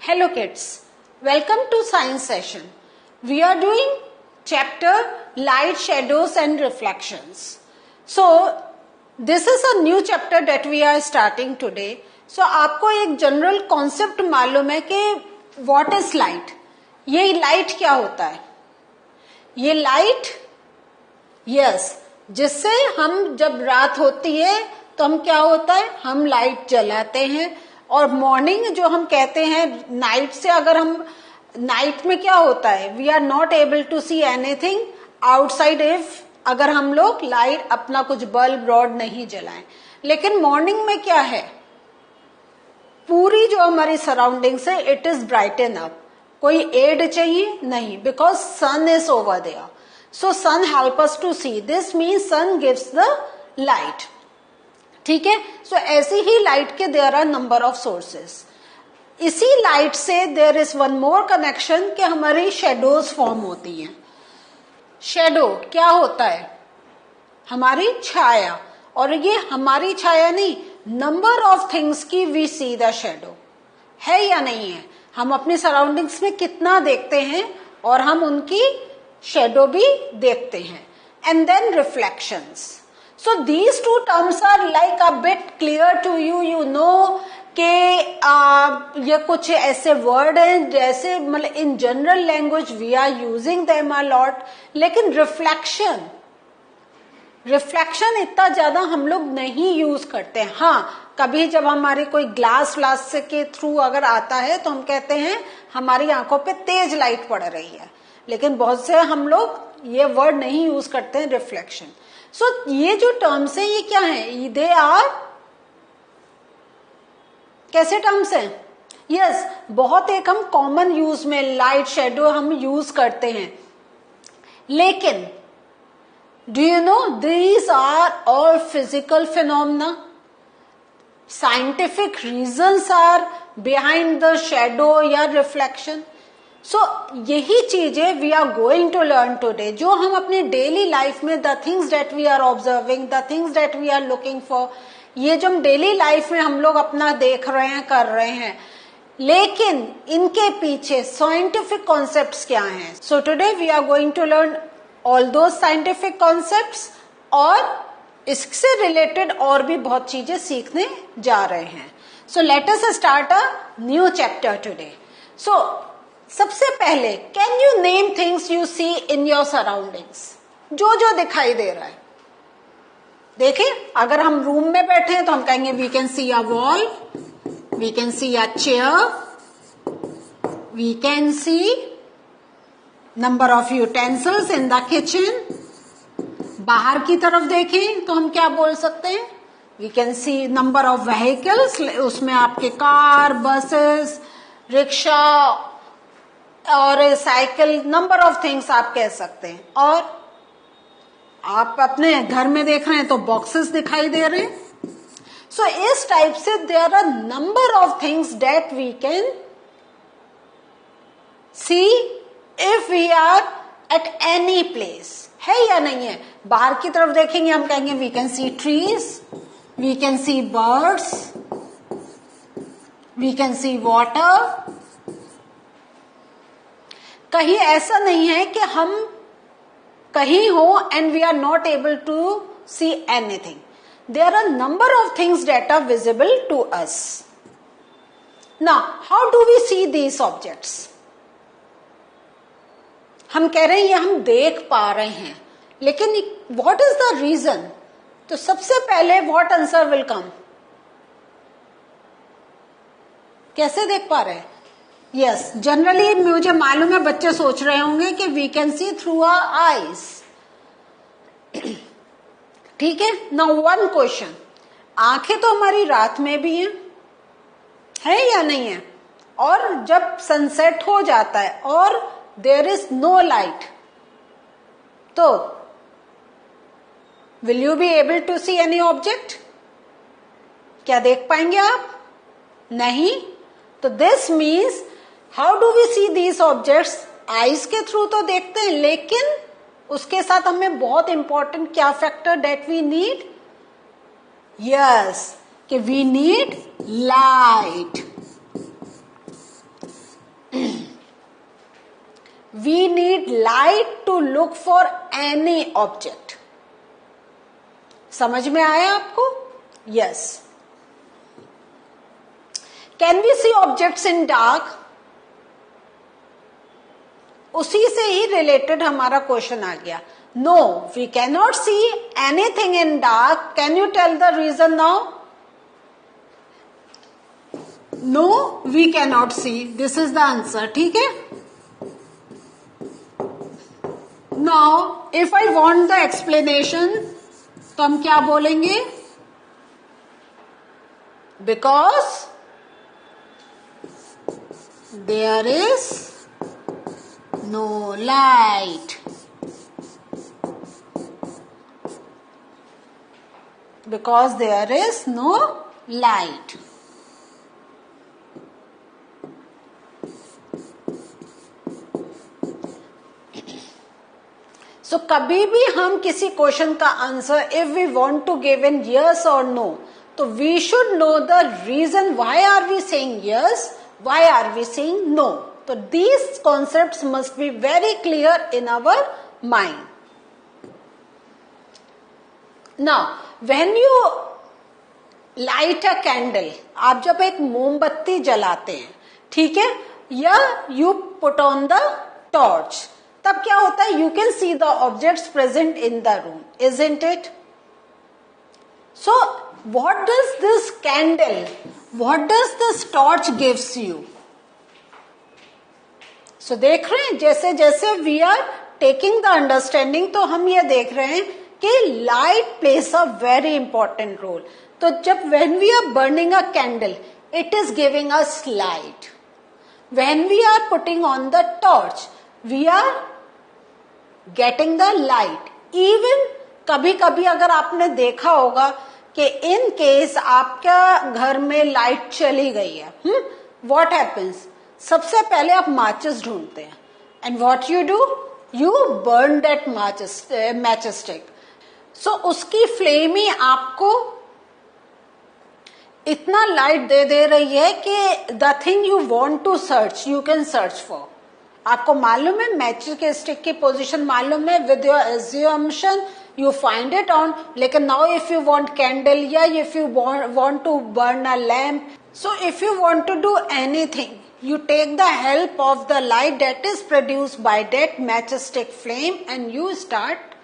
Hello kids, welcome to science session. We are doing chapter light, shadows and reflections. So this is a new chapter that we are starting today. So आपको एक general concept मालूम है कि what is light? ये light क्या होता है? ये लाइट यस जिससे हम जब रात होती है तो हम क्या होता है हम लाइट जलाते हैं और मॉर्निंग जो हम कहते हैं नाइट से अगर हम नाइट में क्या होता है we are not able to see anything outside if अगर हम लोग लाइट अपना कुछ बल्ब रॉड नहीं जलाएं। लेकिन मॉर्निंग में क्या है पूरी जो हमारी सराउंडिंग्स है इट इज ब्राइटन अप। कोई एड चाहिए नहीं because sun is over there so sun help us to see this means sun gives the light. ठीक है सो ऐसी ही लाइट के there are number of sources. इसी लाइट से there is one more connection कि हमारी शेडोज फॉर्म होती हैं। शेडो क्या होता है हमारी छाया और ये हमारी छाया नहीं नंबर ऑफ थिंग्स की वी सी द शेडो है या नहीं है। हम अपनी सराउंडिंग्स में कितना देखते हैं और हम उनकी शेडो भी देखते हैं। And then reflections. So these two terms are like a bit clear to you. You know कि ये कुछ ऐसे वर्ड हैं जैसे मतलब in general language we are using them a lot. लेकिन रिफ्लेक्शन इतना ज्यादा हम लोग नहीं यूज करते हैं। हाँ कभी जब हमारे कोई ग्लास के थ्रू अगर आता है तो हम कहते हैं हमारी आंखों पे तेज लाइट पड़ रही है। लेकिन बहुत से हम लोग ये वर्ड नहीं यूज करते हैं रिफ्लेक्शन। सो ये जो टर्म्स हैं ये क्या है दे आर कैसे टर्म्स हैं यस बहुत एक हम कॉमन यूज में लाइट शेडो हम यूज करते हैं। लेकिन do you know these are all physical phenomena. Scientific reasons are behind the shadow या रिफ्लेक्शन। सो यही चीजें we are going to learn today जो हम अपनी डेली लाइफ में the things that we are observing the things that we are looking for ये जो हम डेली लाइफ में हम लोग अपना देख रहे हैं कर रहे हैं। लेकिन इनके पीछे साइंटिफिक कॉन्सेप्ट्स क्या हैं। So today we are going to learn all दो साइंटिफिक कॉन्सेप्ट्स और इससे रिलेटेड और भी बहुत चीजें सीखने जा रहे हैं। So let us start a new chapter today. So सबसे पहले can you name things you see in your surroundings. जो जो दिखाई दे रहा है देखिए अगर हम रूम में बैठे हैं तो हम कहेंगे we can see a wall we can see a chair we can see number of utensils in the kitchen. बाहर की तरफ देखें तो हम क्या बोल सकते हैं we can see number of vehicles उसमें आपके कार बसेस रिक्शा और साइकिल नंबर ऑफ थिंग्स आप कह सकते हैं। और आप अपने घर में देख रहे हैं तो बॉक्सेस दिखाई दे रहे हैं। सो इस टाइप से there are number of things that we can see if we are at any place है या नहीं है। बाहर की तरफ देखेंगे हम कहेंगे we can see trees we can see birds we can see water. कहीं ऐसा नहीं है कि हम कहीं हो and we are not able to see anything. There are number of things that are visible to us. Now how do we see these objects. हम कह रहे हैं ये हम देख पा रहे हैं लेकिन व्हाट इज द रीजन। तो सबसे पहले व्हाट आंसर विल कम कैसे देख पा रहे हैं यस जनरली मुझे मालूम है बच्चे सोच रहे होंगे कि we can see through our eyes. ठीक है नाउ वन क्वेश्चन आंखें तो हमारी रात में भी है या नहीं है। और जब सनसेट हो जाता है और देयर इज नो लाइट तो will you be able to see any object. क्या देख पाएंगे आप नहीं। तो this means how do we see these objects eyes के थ्रू तो देखते हैं लेकिन उसके साथ हमें बहुत इंपॉर्टेंट क्या factor that we need yes कि we need light. We need light to look for any object. समझ में आया आपको? Yes. Can we see objects in dark? उसी से ही रिलेटेड हमारा क्वेश्चन आ गया. No, we can not see anything in dark. Can you tell the reason now? No, we can not see. This is the answer. ठीक है. Now if I want the explanation, तो हम क्या बोलेंगे? Because there is no light. Because there is no light. So कभी भी हम किसी क्वेश्चन का answer if we want to give in yes or no, तो we should know the reason why are we saying yes, why are we saying no. तो these concepts must be very clear in our mind. Now, when you light a candle, आप जब एक मोमबत्ती जलाते हैं, ठीक है, या you put on the torch, तब क्या होता है? You can see the objects present in the room, isn't it? So, what does this candle, what does this torch gives you? So, देख रहे हैं जैसे जैसे we are taking the understanding, तो हम ये देख रहे हैं कि light plays a very important role. तो जब when we are burning a candle, it is giving us light. When we are putting on the torch, we are getting the light. Even कभी कभी अगर आपने देखा होगा कि in case आपका घर में लाइट चली गई है, what happens? सबसे पहले आप माचिस ढूंढते हैं. And what you do? You burn that matchstick. So उसकी फ्लेम ही आपको इतना लाइट दे रही है कि the thing you want to search, you can search for. आपको मालूम है मैचस्टिक की पोजीशन मालूम है, with your assumption you find it on. लेकिन now if you want candle या if you want to burn a lamp, so if you want to do anything, you take the help of the light that is produced by that matchstick flame and you start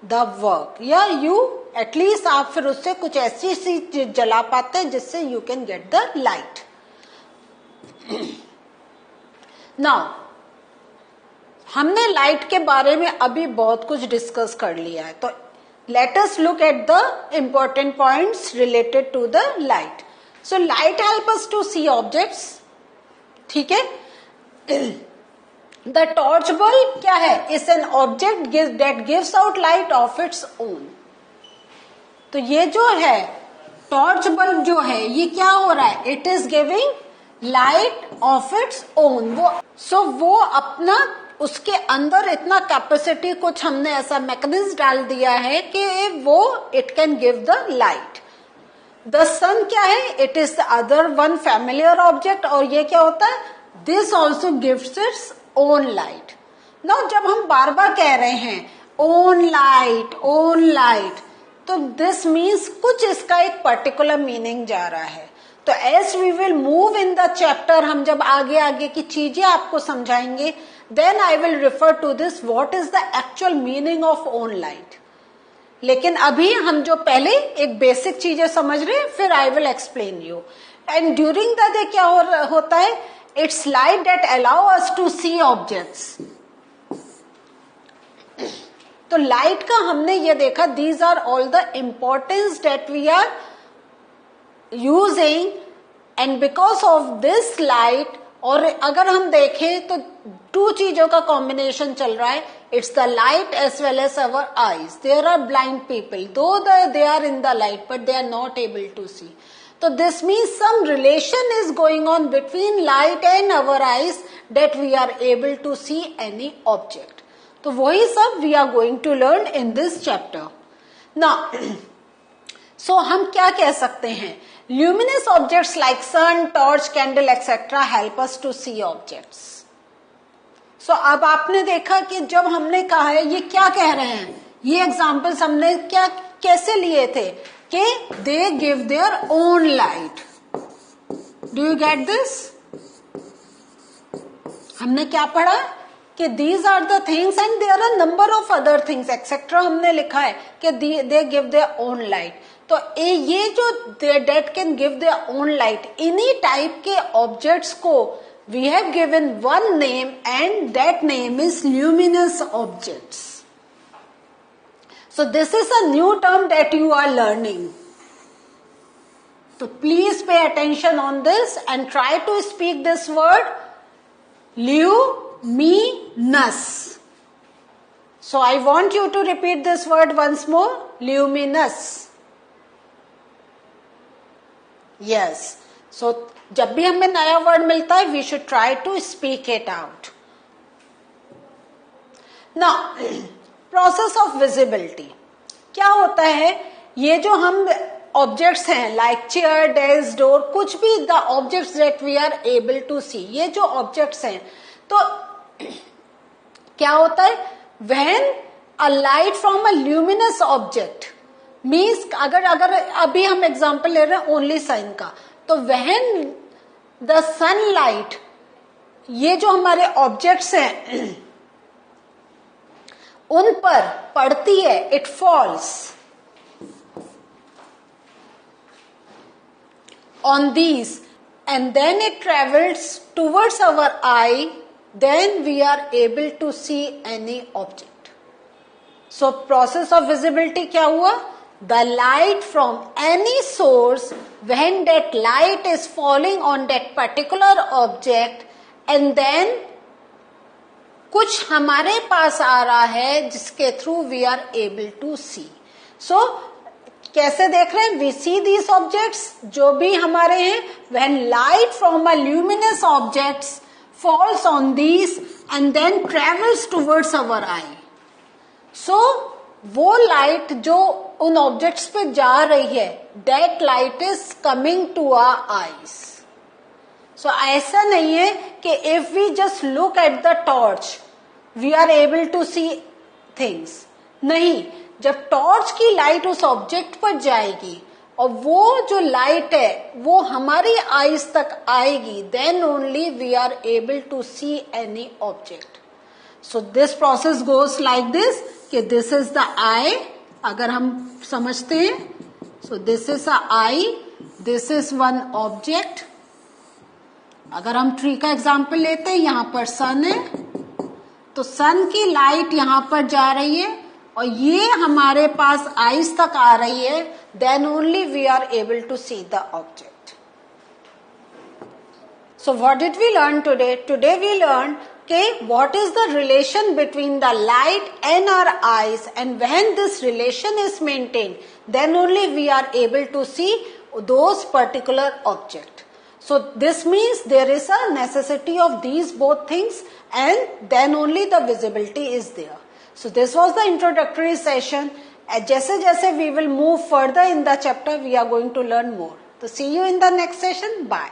the work. या you at least आप फिर उससे कुछ ऐसी चीज जला पाते हैं जिससे you can get the light. Now हमने लाइट के बारे में अभी बहुत कुछ डिस्कस कर लिया है, तो let us look at the important points related to the light. So light help us to see objects. ठीक है. द टॉर्च बल्ब क्या है? Is an object that gives out light of its own. तो ये जो है torch bulb जो है ये क्या हो रहा है? It is giving light of its own. वो अपना उसके अंदर इतना कैपेसिटी, कुछ हमने ऐसा मैकेनिज्म डाल दिया है कि वो it can give the light. The sun क्या है? It is the other one familiar object. और ये क्या होता है? This also gives its own light. Now जब हम बार बार कह रहे हैं ओन लाइट, तो दिस मीन्स कुछ इसका एक पर्टिकुलर मीनिंग जा रहा है. तो as we will move in the chapter, हम जब आगे की चीजें आपको समझाएंगे, then I will refer to this what is the actual meaning of own light. लेकिन अभी हम जो पहले एक बेसिक चीजें समझ रहे हैं, फिर I will explain you. And during the day क्या होता है? It's light that allow us to see objects. तो लाइट का हमने ये देखा, these are all the importance that we are using, and because of this light. और अगर हम देखें तो टू चीजों का कॉम्बिनेशन चल रहा है. It's the light as well as our eyes. There are blind people, though they are in the light but they are not able to see. So this means some relation is going on between light and our eyes that we are able to see any object. तो वही सब we are going to learn in this chapter. Now, so हम क्या कह सकते हैं? Luminous objects like sun, torch, candle, etc. help us to see objects. सो अब आपने देखा कि जब हमने कहा है, ये क्या कह रहे हैं, ये एग्जाम्पल्स हमने क्या कैसे लिए थे कि they give their own light. Do you get this? हमने क्या पढ़ा कि these are the things and there are number of other things etc. हमने लिखा है कि they give their own light. तो ये जो that can give their own light, इन्हीं टाइप के ऑब्जेक्ट्स को we have given one name and that name is luminous objects. So this is a new term that you are learning. So please pay attention on this and try to speak this word luminous. So I want you to repeat this word once more, luminous. Yes. So जब भी हमें नया word मिलता है we should try to speak it out. Now process of visibility. क्या होता है, ये जो हम ऑब्जेक्ट्स हैं लाइक चेयर, डेस्क, डोर, कुछ भी the objects that we are able to see, ये जो ऑब्जेक्ट्स हैं, तो क्या होता है, when a light from a luminous object means अगर अभी हम एग्जांपल ले रहे हैं ओनली सन का, तो व्हेन द सनलाइट, ये जो हमारे ऑब्जेक्ट्स हैं उन पर पड़ती है, it falls on these and then it travels towards our eye, then we are able to see any object. So process of visibility क्या हुआ, the light from any source, when that light is falling on that particular object and then कुछ हमारे पास आ रहा है जिसके through we are able to see. So कैसे देख रहे हैं, वी सी दीज ऑब्जेक्ट्स जो भी हमारे हैं, when light from a luminous objects falls on these and then travels towards our eye. So वो लाइट जो उन ऑब्जेक्ट्स पे जा रही है, that light is coming to our eyes. So ऐसा नहीं है कि if we just look at the torch we are able to see things. नहीं, जब टॉर्च की लाइट उस ऑब्जेक्ट पर जाएगी और वो जो लाइट है वो हमारी आईज तक आएगी, then only we are able to see any object. So this process goes like this कि दिस इज द आई, अगर हम समझते हैं, so this is a eye, this is one object. अगर हम ट्री का एग्जाम्पल लेते हैं, यहां पर सन है, तो सन की लाइट यहां पर जा रही है और ये हमारे पास आईज तक आ रही है, then only we are able to see the object. So what did we learn today? Today we learn के what is the relation between the light and our eyes, and when this relation is maintained then only we are able to see those particular object. So this means there is a necessity of these both things and then only the visibility is there. So this was the introductory session. जैसे जैसे we will move further in the chapter, we are going to learn more. So see you in the next session. Bye.